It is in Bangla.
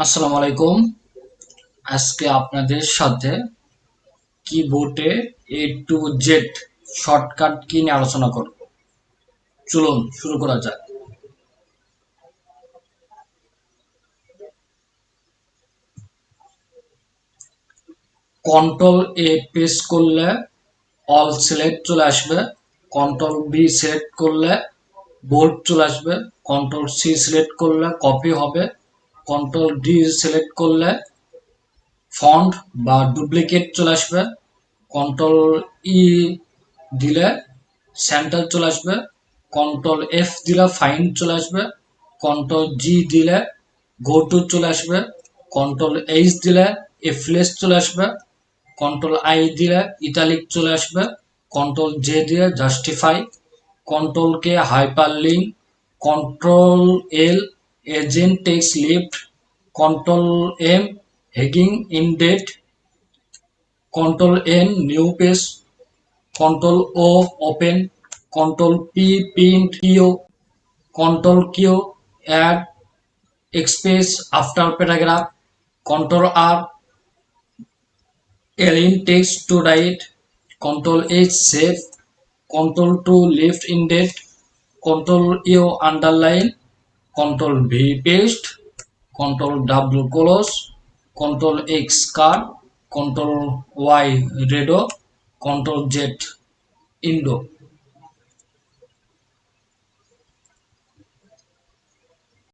আসসালামু আলাইকুম। আজকে আপনাদের সাথে কিবোর্ডে এ টু জেড শর্টকাট কি নিয়ে আলোচনা করব। চলুন শুরু করা যাক। কন্ট্রোল এ প্রেস করলে অল সিলেক্ট চলে আসবে। কন্ট্রোল বি সিলেক্ট করলে বোল্ড চলে আসবে। কন্ট্রোল সি সিলেক্ট করলে কপি হবে। কন্ট্রোল ডি সিলেক্ট করলে ফন্ট বা ডুপ্লিকেট চলে আসবে। কন্ট্রোল ই দিলে সেন্টার চলে আসবে। কন্ট্রোল এফ দিলে ফাইন্ড চলে আসবে। কন্ট্রোল জি দিলে গো টু চলে আসবে। কন্ট্রোল এইচ দিলে এফলেস চলে আসবে। কন্ট্রোল আই দিলে ইটালিক চলে আসবে। কন্ট্রোল জে দিয়ে justify. Control K hyper link. Control L agent text lift. Control M হেগিং ইনডেট। Control N new page. Control O open. Control P print Q. Control Q add express after paragraph. Control R align text to right. Control H save. Control to left indent. Control U underline. Control V paste. Control W close. Control X cut. Control Y redo. Control Z indo.